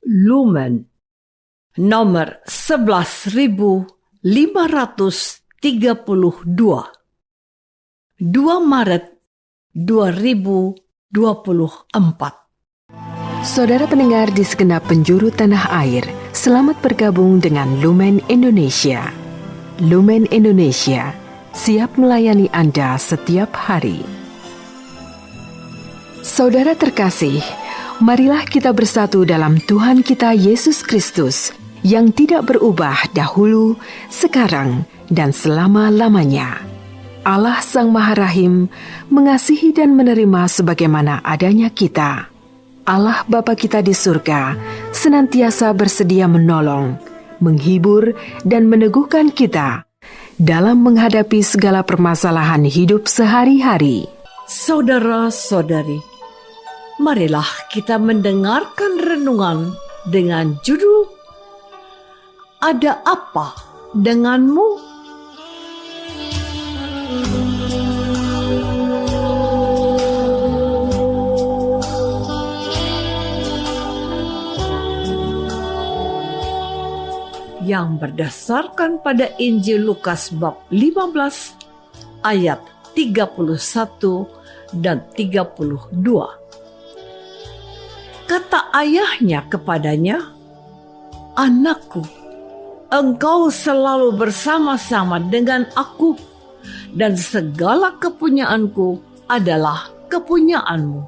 Lumen nomor 11.532, 2 Maret 2024. Saudara pendengar di segenap penjuru tanah air, selamat bergabung dengan Lumen Indonesia. Lumen Indonesia siap melayani Anda setiap hari. Saudara terkasih, marilah kita bersatu dalam Tuhan kita Yesus Kristus yang tidak berubah dahulu, sekarang, dan selama-lamanya. Allah Sang Maha Rahim mengasihi dan menerima sebagaimana adanya kita. Allah Bapa kita di surga senantiasa bersedia menolong, menghibur, dan meneguhkan kita dalam menghadapi segala permasalahan hidup sehari-hari. Saudara-saudari, marilah kita mendengarkan renungan dengan judul Ada Apa Denganmu? Yang berdasarkan pada Injil Lukas bab 15 ayat 31 dan 32. Kata ayahnya kepadanya, "Anakku, engkau selalu bersama-sama dengan aku, dan segala kepunyaanku adalah kepunyaanmu.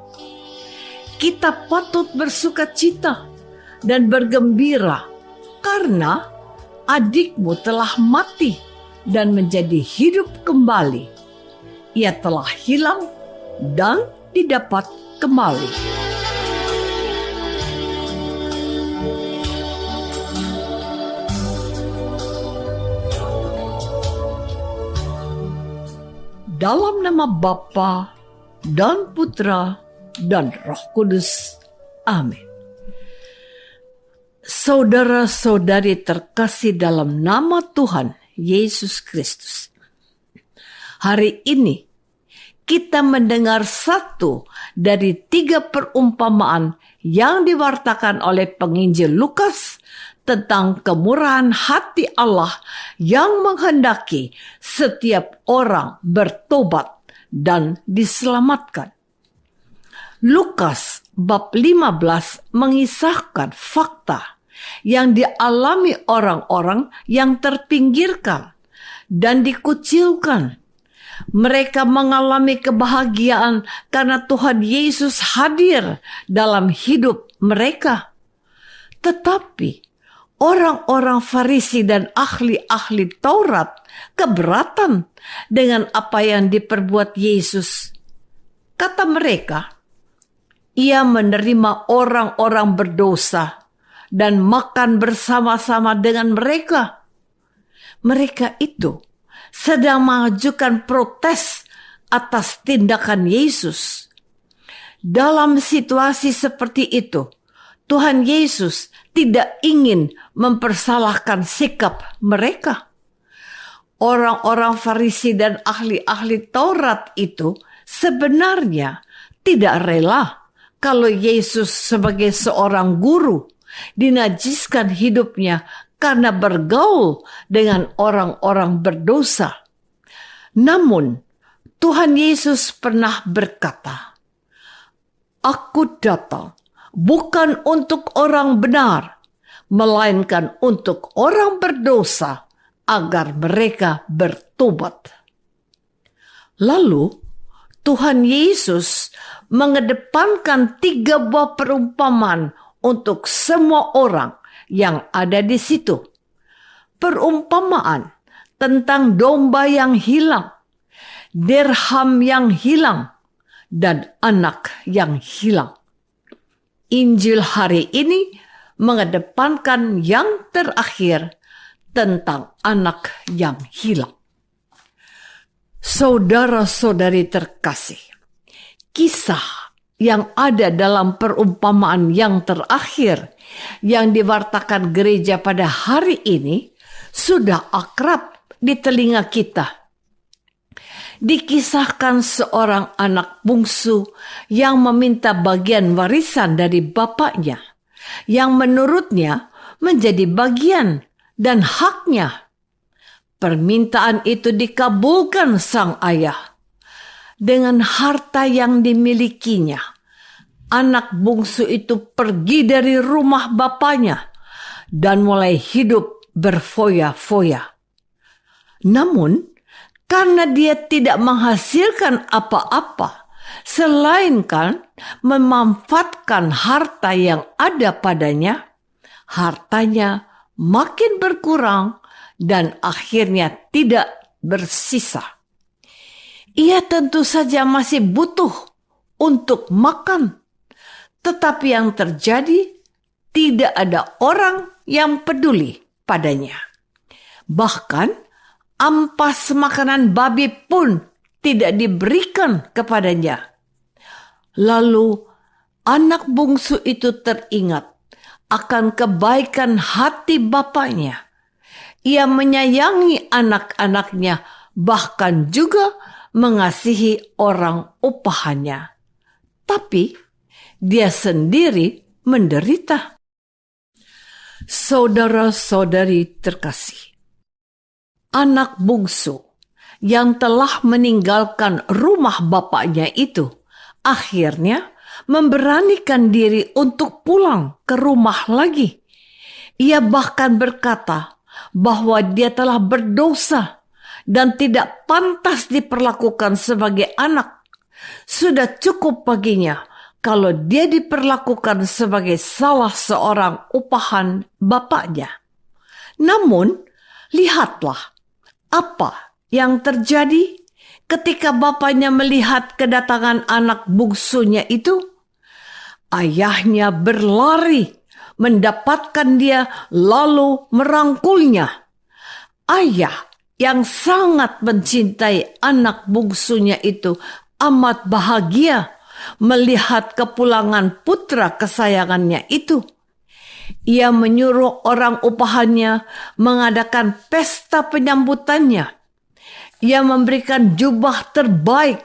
Kita patut bersukacita dan bergembira, karena adikmu telah mati dan menjadi hidup kembali. Ia telah hilang dan didapat kembali." Dalam nama Bapa dan Putra dan Roh Kudus. Amin. Saudara-saudari terkasih dalam nama Tuhan Yesus Kristus, hari ini kita mendengar satu dari 3 perumpamaan yang diwartakan oleh penginjil Lukas tentang kemurahan hati Allah yang menghendaki setiap orang bertobat dan diselamatkan. Lukas bab 15 mengisahkan fakta yang dialami orang-orang yang terpinggirkan dan dikucilkan. Mereka mengalami kebahagiaan karena Tuhan Yesus hadir dalam hidup mereka. Tetapi orang-orang Farisi dan ahli-ahli Taurat keberatan dengan apa yang diperbuat Yesus. Kata mereka, "Ia menerima orang-orang berdosa dan makan bersama-sama dengan mereka." Mereka itu sedang mengajukan protes atas tindakan Yesus. Dalam situasi seperti itu, Tuhan Yesus tidak ingin mempersalahkan sikap mereka. Orang-orang Farisi dan ahli-ahli Taurat itu sebenarnya tidak rela kalau Yesus sebagai seorang guru dinajiskan hidupnya karena bergaul dengan orang-orang berdosa. Namun, Tuhan Yesus pernah berkata, "Aku datang bukan untuk orang benar, melainkan untuk orang berdosa, agar mereka bertobat." Lalu, Tuhan Yesus mengedepankan 3 buah perumpamaan untuk semua orang yang ada di situ. Perumpamaan tentang domba yang hilang, dirham yang hilang, dan anak yang hilang. Injil hari ini mengedepankan yang terakhir tentang anak yang hilang. Saudara-saudari terkasih, kisah yang ada dalam perumpamaan yang terakhir yang diwartakan gereja pada hari ini sudah akrab di telinga kita. Dikisahkan seorang anak bungsu yang meminta bagian warisan dari bapaknya yang menurutnya menjadi bagian dan haknya. Permintaan itu dikabulkan sang ayah. Dengan harta yang dimilikinya, anak bungsu itu pergi dari rumah bapaknya dan mulai hidup berfoya-foya. Namun, karena dia tidak menghasilkan apa-apa, selainkan memanfaatkan harta yang ada padanya, hartanya makin berkurang dan akhirnya tidak bersisa. Ia tentu saja masih butuh untuk makan, tetapi yang terjadi tidak ada orang yang peduli padanya. Bahkan ampas makanan babi pun tidak diberikan kepadanya. Lalu anak bungsu itu teringat akan kebaikan hati bapaknya. Ia menyayangi anak-anaknya, bahkan juga mengasihi orang upahannya. Tapi dia sendiri menderita. Saudara-saudari terkasih, anak bungsu yang telah meninggalkan rumah bapaknya itu akhirnya memberanikan diri untuk pulang ke rumah lagi. Ia bahkan berkata bahwa dia telah berdosa dan tidak pantas diperlakukan sebagai anak. Sudah cukup baginya kalau dia diperlakukan sebagai salah seorang upahan bapaknya. Namun, lihatlah apa yang terjadi ketika bapaknya melihat kedatangan anak bungsunya itu. Ayahnya berlari mendapatkan dia lalu merangkulnya. Ayah yang sangat mencintai anak bungsunya itu amat bahagia melihat kepulangan putra kesayangannya itu. Ia menyuruh orang upahannya mengadakan pesta penyambutannya. Ia memberikan jubah terbaik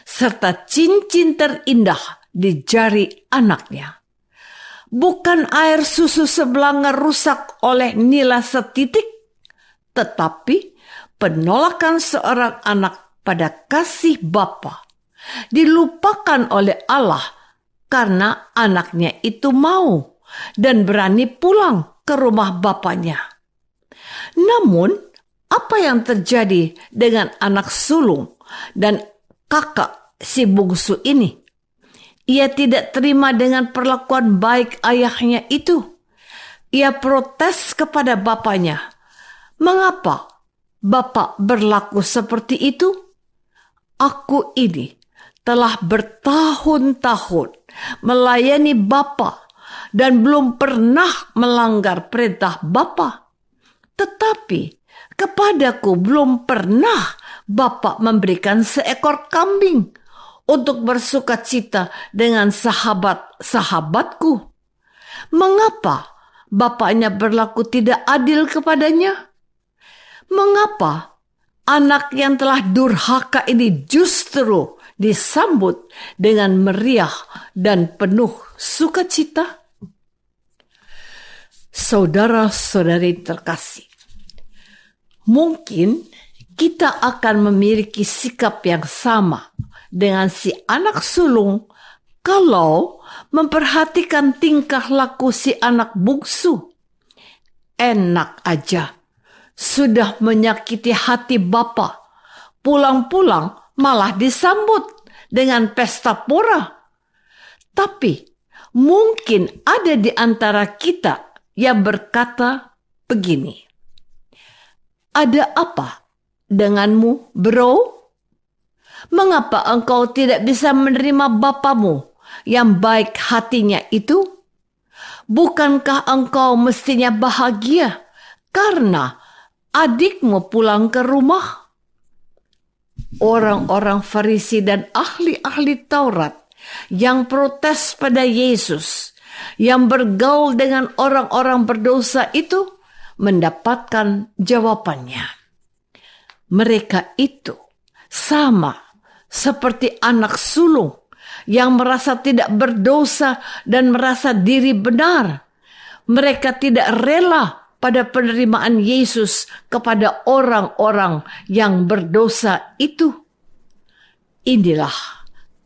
serta cincin terindah di jari anaknya. Bukan air susu sebelanga rusak oleh nila setitik, tetapi penolakan seorang anak pada kasih Bapa dilupakan oleh Allah karena anaknya itu mau dan berani pulang ke rumah bapaknya. Namun, apa yang terjadi dengan anak sulung dan kakak si bungsu ini? Ia tidak terima dengan perlakuan baik ayahnya itu. Ia protes kepada bapaknya. Mengapa Bapak berlaku seperti itu? Aku ini telah bertahun-tahun melayani Bapa dan belum pernah melanggar perintah Bapa. Tetapi kepadaku belum pernah Bapak memberikan seekor kambing untuk bersukacita dengan sahabat-sahabatku. Mengapa bapaknya berlaku tidak adil kepadanya? Mengapa anak yang telah durhaka ini justru disambut dengan meriah dan penuh sukacita? Saudara-saudari terkasih, mungkin kita akan memiliki sikap yang sama dengan si anak sulung kalau memperhatikan tingkah laku si anak bungsu. Enak aja, sudah menyakiti hati Bapa, pulang-pulang malah disambut dengan pesta pora. Tapi mungkin ada di antara kita yang berkata begini, "Ada apa denganmu, bro? Mengapa engkau tidak bisa menerima bapamu yang baik hatinya itu? Bukankah engkau mestinya bahagia karena adikmu pulang ke rumah?" Orang-orang Farisi dan ahli-ahli Taurat yang protes pada Yesus, yang bergaul dengan orang-orang berdosa itu, mendapatkan jawabannya. Mereka itu sama seperti anak sulung yang merasa tidak berdosa dan merasa diri benar. Mereka tidak rela pada penerimaan Yesus kepada orang-orang yang berdosa itu. Inilah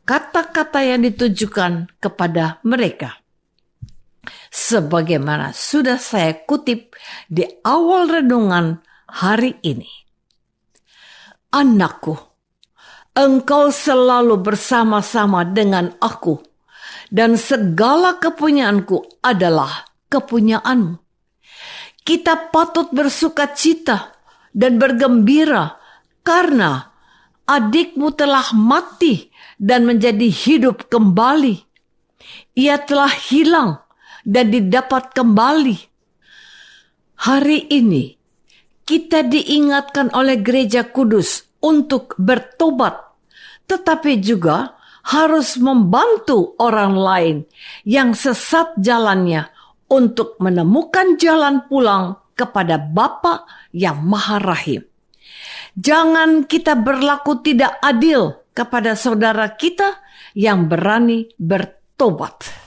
kata-kata yang ditujukan kepada mereka. Sebagaimana sudah saya kutip di awal renungan hari ini. Anakku, engkau selalu bersama-sama dengan aku, dan segala kepunyaanku adalah kepunyaanmu. Kita patut bersukacita dan bergembira karena adikmu telah mati dan menjadi hidup kembali. Ia telah hilang dan didapat kembali. Hari ini kita diingatkan oleh Gereja Kudus untuk bertobat, tetapi juga harus membantu orang lain yang sesat jalannya untuk menemukan jalan pulang kepada Bapa yang Maha Rahim. Jangan kita berlaku tidak adil kepada saudara kita yang berani bertobat.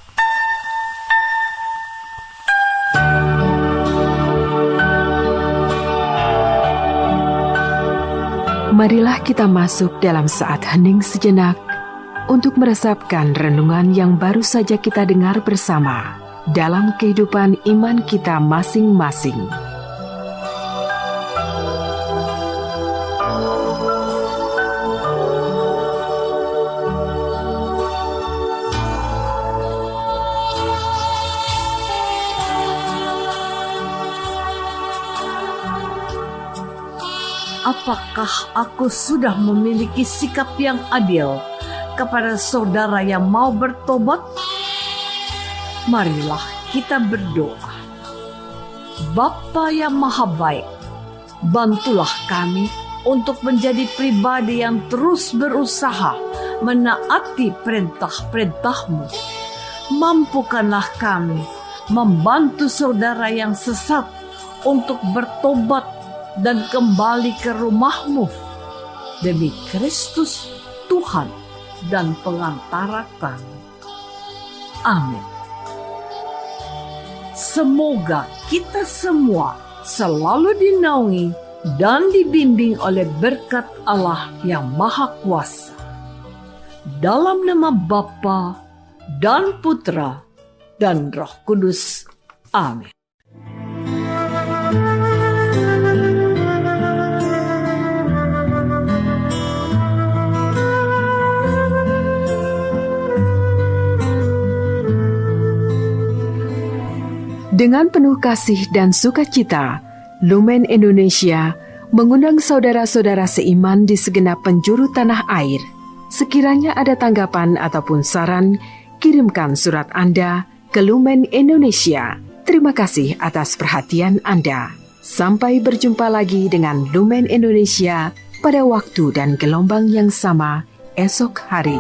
Marilah kita masuk dalam saat hening sejenak untuk meresapkan renungan yang baru saja kita dengar bersama dalam kehidupan iman kita masing-masing. Apakah aku sudah memiliki sikap yang adil kepada saudara yang mau bertobat? Marilah kita berdoa. Bapa yang Maha Baik, bantulah kami untuk menjadi pribadi yang terus berusaha menaati perintah-perintah-Mu. Mampukanlah kami membantu saudara yang sesat untuk bertobat dan kembali ke rumah-Mu. Demi Kristus Tuhan dan pengantara kami. Amin. Semoga kita semua selalu dinaungi dan dibimbing oleh berkat Allah yang Maha Kuasa. Dalam nama Bapa dan Putra dan Roh Kudus. Amin. Dengan penuh kasih dan sukacita, Lumen Indonesia mengundang saudara-saudara seiman di segenap penjuru tanah air. Sekiranya ada tanggapan ataupun saran, kirimkan surat Anda ke Lumen Indonesia. Terima kasih atas perhatian Anda. Sampai berjumpa lagi dengan Lumen Indonesia pada waktu dan gelombang yang sama esok hari.